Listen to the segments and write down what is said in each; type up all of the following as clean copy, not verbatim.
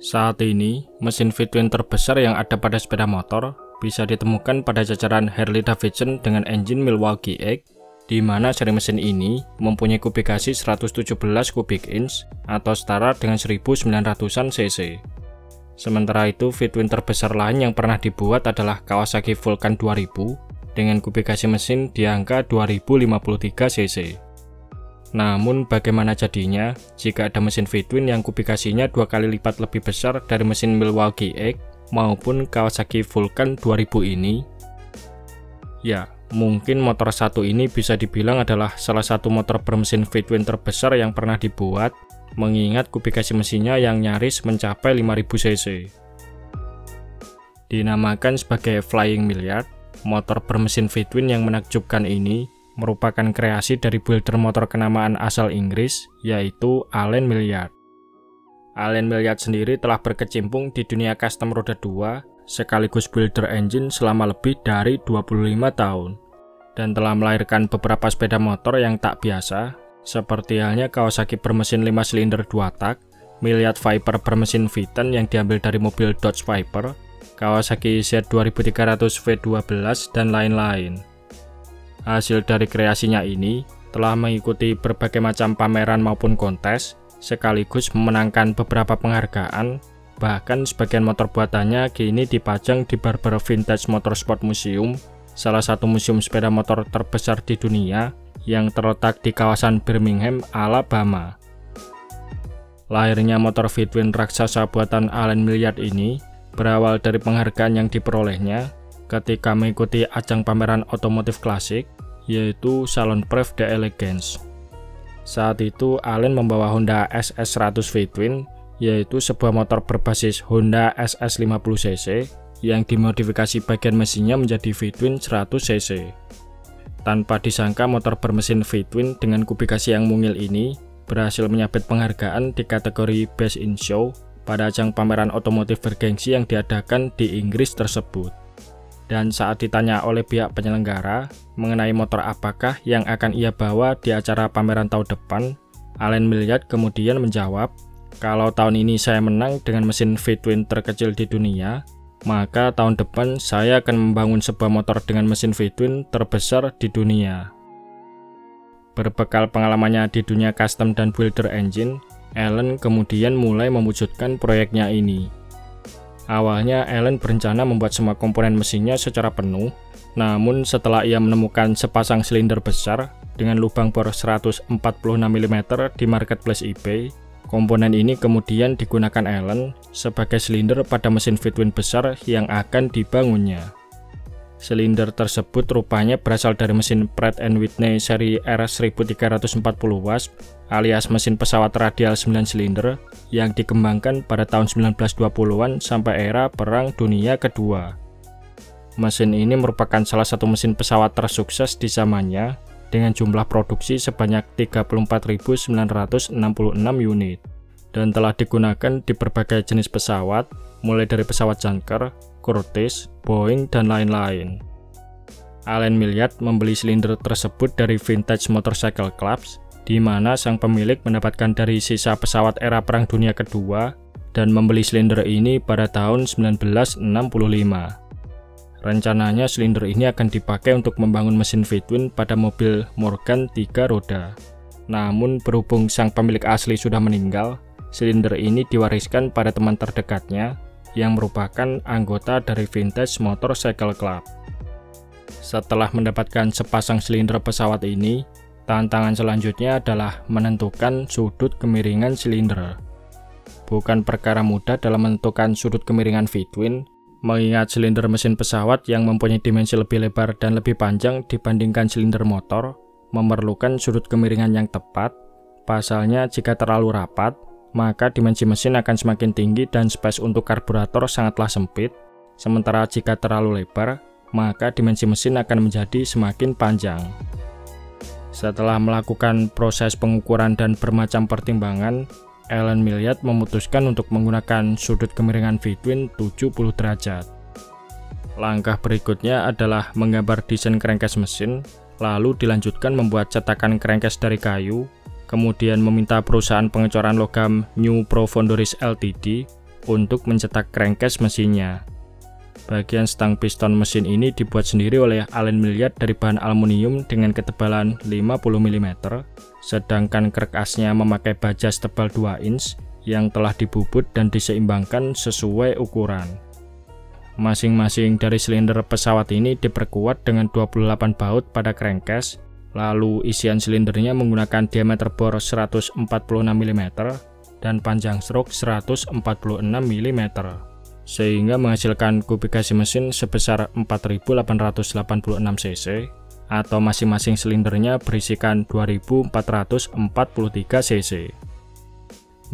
Saat ini, mesin V-twin terbesar yang ada pada sepeda motor bisa ditemukan pada jajaran Harley-Davidson dengan engine Milwaukee X, di mana seri mesin ini mempunyai kubikasi 117 kubik inch atau setara dengan 1900-an cc. Sementara itu, V-twin terbesar lain yang pernah dibuat adalah Kawasaki Vulcan 2000 dengan kubikasi mesin di angka 2053 cc. Namun bagaimana jadinya jika ada mesin V-twin yang kubikasinya 2 kali lipat lebih besar dari mesin Milwaukee X maupun Kawasaki Vulcan 2000 ini? Ya, mungkin motor satu ini bisa dibilang adalah salah satu motor bermesin V-twin terbesar yang pernah dibuat, mengingat kubikasi mesinnya yang nyaris mencapai 5000 cc. Dinamakan sebagai Flying Milliard, motor bermesin V-twin yang menakjubkan ini merupakan kreasi dari builder motor kenamaan asal Inggris, yaitu Allen Milliard. Allen Milliard sendiri telah berkecimpung di dunia custom roda 2 sekaligus builder engine selama lebih dari 25 tahun, dan telah melahirkan beberapa sepeda motor yang tak biasa, seperti halnya Kawasaki bermesin 5 silinder 2 tak, Milliard Viper bermesin V10 yang diambil dari mobil Dodge Viper, Kawasaki Z2300 V12, dan lain-lain. Hasil dari kreasinya ini telah mengikuti berbagai macam pameran maupun kontes, sekaligus memenangkan beberapa penghargaan. Bahkan sebagian motor buatannya kini dipajang di Barber Vintage Motorsport Museum, salah satu museum sepeda motor terbesar di dunia yang terletak di kawasan Birmingham, Alabama. Lahirnya motor V-twin raksasa buatan Allen Milliard ini berawal dari penghargaan yang diperolehnya ketika mengikuti ajang pameran otomotif klasik, yaitu Salon Preuve d'Elegance. Saat itu, Allen membawa Honda SS100 V-twin, yaitu sebuah motor berbasis Honda SS50cc yang dimodifikasi bagian mesinnya menjadi V-twin 100cc. Tanpa disangka, motor bermesin V-twin dengan kubikasi yang mungil ini berhasil menyabet penghargaan di kategori Best in Show pada ajang pameran otomotif bergengsi yang diadakan di Inggris tersebut. Dan saat ditanya oleh pihak penyelenggara mengenai motor apakah yang akan ia bawa di acara pameran tahun depan, Allen Milliard kemudian menjawab, "Kalau tahun ini saya menang dengan mesin V-twin terkecil di dunia, maka tahun depan saya akan membangun sebuah motor dengan mesin V-twin terbesar di dunia." Berbekal pengalamannya di dunia custom dan builder engine, Allen kemudian mulai mewujudkan proyeknya ini. Awalnya, Allen berencana membuat semua komponen mesinnya secara penuh, namun setelah ia menemukan sepasang silinder besar dengan lubang bor 146 mm di marketplace eBay, komponen ini kemudian digunakan Allen sebagai silinder pada mesin V-twin besar yang akan dibangunnya. Silinder tersebut rupanya berasal dari mesin Pratt & Whitney seri R1340 Wasp alias mesin pesawat radial 9 silinder yang dikembangkan pada tahun 1920-an sampai era Perang Dunia Kedua. Mesin ini merupakan salah satu mesin pesawat tersukses di zamannya dengan jumlah produksi sebanyak 34.966 unit dan telah digunakan di berbagai jenis pesawat mulai dari pesawat Junker, Curtiss, Boeing, dan lain-lain. Allen Milliard membeli silinder tersebut dari Vintage Motorcycle Clubs, di mana sang pemilik mendapatkan dari sisa pesawat era Perang Dunia Kedua dan membeli silinder ini pada tahun 1965. Rencananya silinder ini akan dipakai untuk membangun mesin V-twin pada mobil Morgan 3 roda. Namun berhubung sang pemilik asli sudah meninggal, silinder ini diwariskan pada teman terdekatnya yang merupakan anggota dari Vintage Motorcycle Club. Setelah mendapatkan sepasang silinder pesawat ini, tantangan selanjutnya adalah menentukan sudut kemiringan silinder. Bukan perkara mudah dalam menentukan sudut kemiringan V-twin, mengingat silinder mesin pesawat yang mempunyai dimensi lebih lebar dan lebih panjang dibandingkan silinder motor, memerlukan sudut kemiringan yang tepat. Pasalnya, jika terlalu rapat, maka dimensi mesin akan semakin tinggi dan space untuk karburator sangatlah sempit. Sementara jika terlalu lebar, maka dimensi mesin akan menjadi semakin panjang. Setelah melakukan proses pengukuran dan bermacam pertimbangan, Allen Milliard memutuskan untuk menggunakan sudut kemiringan V-twin 70 derajat. Langkah berikutnya adalah menggambar desain crankcase mesin, lalu dilanjutkan membuat cetakan crankcase dari kayu, kemudian meminta perusahaan pengecoran logam New Pro Foundries Ltd untuk mencetak crankcase mesinnya. Bagian stang piston mesin ini dibuat sendiri oleh Allen Milliard dari bahan aluminium dengan ketebalan 50 mm, sedangkan krek asnya memakai baja tebal 2 inch yang telah dibubut dan diseimbangkan sesuai ukuran. Masing-masing dari silinder pesawat ini diperkuat dengan 28 baut pada crankcase, lalu isian silindernya menggunakan diameter bor 146 mm dan panjang stroke 146 mm. Sehingga menghasilkan kubikasi mesin sebesar 4.886 cc atau masing-masing silindernya berisikan 2.443 cc.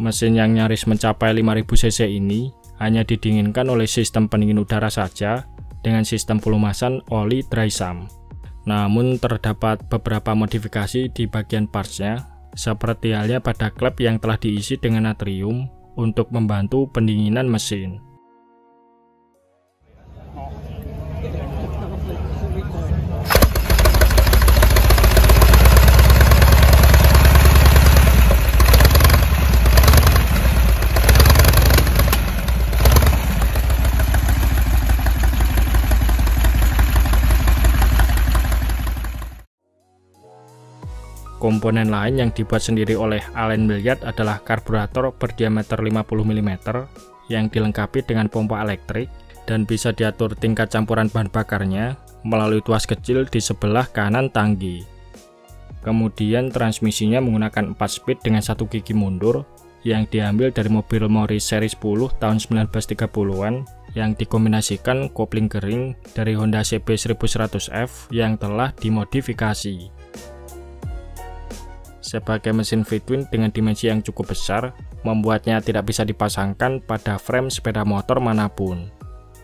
Mesin yang nyaris mencapai 5.000 cc ini hanya didinginkan oleh sistem pendingin udara saja dengan sistem pelumasan oli dry sump. Namun terdapat beberapa modifikasi di bagian partsnya, seperti halnya pada klep yang telah diisi dengan natrium untuk membantu pendinginan mesin. Komponen lain yang dibuat sendiri oleh Allen Milliard adalah karburator berdiameter 50 mm yang dilengkapi dengan pompa elektrik dan bisa diatur tingkat campuran bahan bakarnya melalui tuas kecil di sebelah kanan tangki. Kemudian transmisinya menggunakan 4 speed dengan 1 gigi mundur yang diambil dari mobil Morris seri 10 tahun 1930-an yang dikombinasikan kopling kering dari Honda CB 1100F yang telah dimodifikasi. Sebagai mesin V-twin dengan dimensi yang cukup besar, membuatnya tidak bisa dipasangkan pada frame sepeda motor manapun.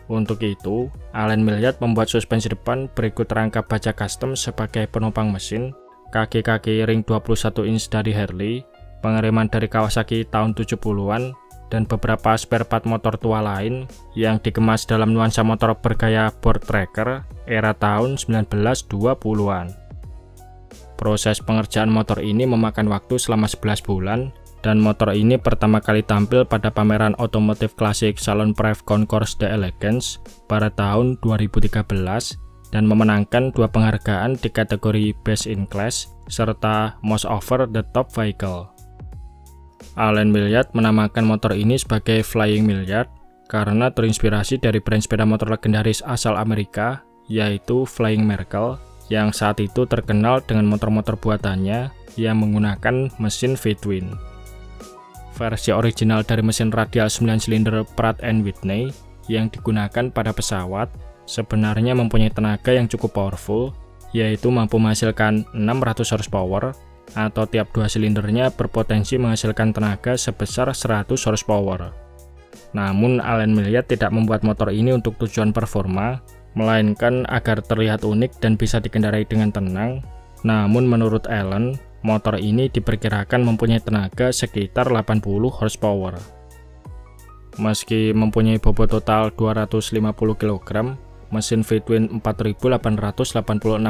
Untuk itu, Allen Milliard membuat suspensi depan berikut rangka baja custom sebagai penopang mesin, kaki-kaki ring 21 inch dari Harley, pengereman dari Kawasaki tahun 70-an, dan beberapa spare part motor tua lain yang dikemas dalam nuansa motor bergaya board tracker era tahun 1920-an. Proses pengerjaan motor ini memakan waktu selama 11 bulan, dan motor ini pertama kali tampil pada pameran otomotif klasik Salon Preve Concours d'Elegance pada tahun 2013 dan memenangkan 2 penghargaan di kategori Best in Class serta Most Over the Top Vehicle. Allen Milliard menamakan motor ini sebagai Flying Milliard karena terinspirasi dari brand sepeda motor legendaris asal Amerika yaitu Flying Merkel yang saat itu terkenal dengan motor-motor buatannya yang menggunakan mesin V-twin. Versi original dari mesin radial 9 silinder Pratt & Whitney yang digunakan pada pesawat sebenarnya mempunyai tenaga yang cukup powerful, yaitu mampu menghasilkan 600 horsepower atau tiap 2 silindernya berpotensi menghasilkan tenaga sebesar 100 horsepower. Namun Allen Milliard tidak membuat motor ini untuk tujuan performa, melainkan agar terlihat unik dan bisa dikendarai dengan tenang. Namun menurut Allen, motor ini diperkirakan mempunyai tenaga sekitar 80 horsepower. Meski mempunyai bobot total 250 kg, mesin V-twin 4886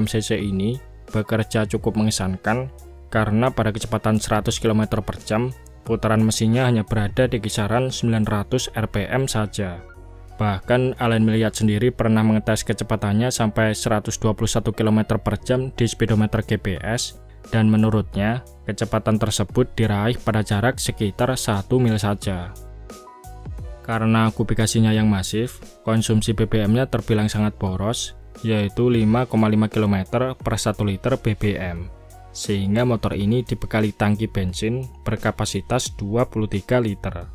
cc ini bekerja cukup mengesankan karena pada kecepatan 100 km/jam, putaran mesinnya hanya berada di kisaran 900 rpm saja. Bahkan Allen Milliard sendiri pernah mengetes kecepatannya sampai 121 km/jam di speedometer GPS, dan menurutnya kecepatan tersebut diraih pada jarak sekitar 1 mil saja. Karena kubikasinya yang masif, konsumsi BBM-nya terbilang sangat boros, yaitu 5,5 km per 1 liter BBM, sehingga motor ini dibekali tangki bensin berkapasitas 23 liter.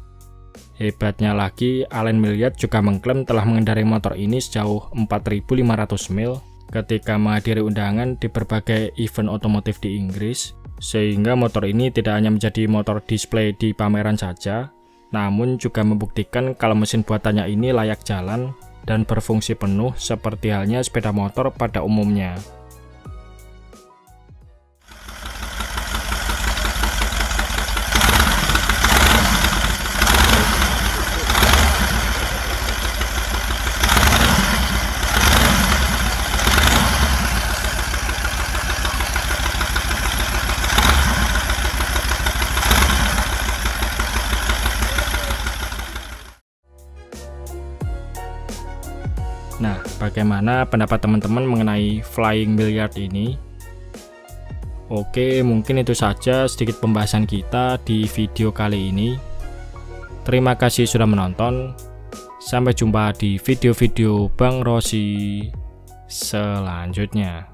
Hebatnya lagi, Allen Milliard juga mengklaim telah mengendarai motor ini sejauh 4.500 mil ketika menghadiri undangan di berbagai event otomotif di Inggris, sehingga motor ini tidak hanya menjadi motor display di pameran saja, namun juga membuktikan kalau mesin buatannya ini layak jalan dan berfungsi penuh seperti halnya sepeda motor pada umumnya. Nah, bagaimana pendapat teman-teman mengenai Flying Milliard ini? Oke, mungkin itu saja sedikit pembahasan kita di video kali ini. Terima kasih sudah menonton. Sampai jumpa di video-video Bang Rossi selanjutnya.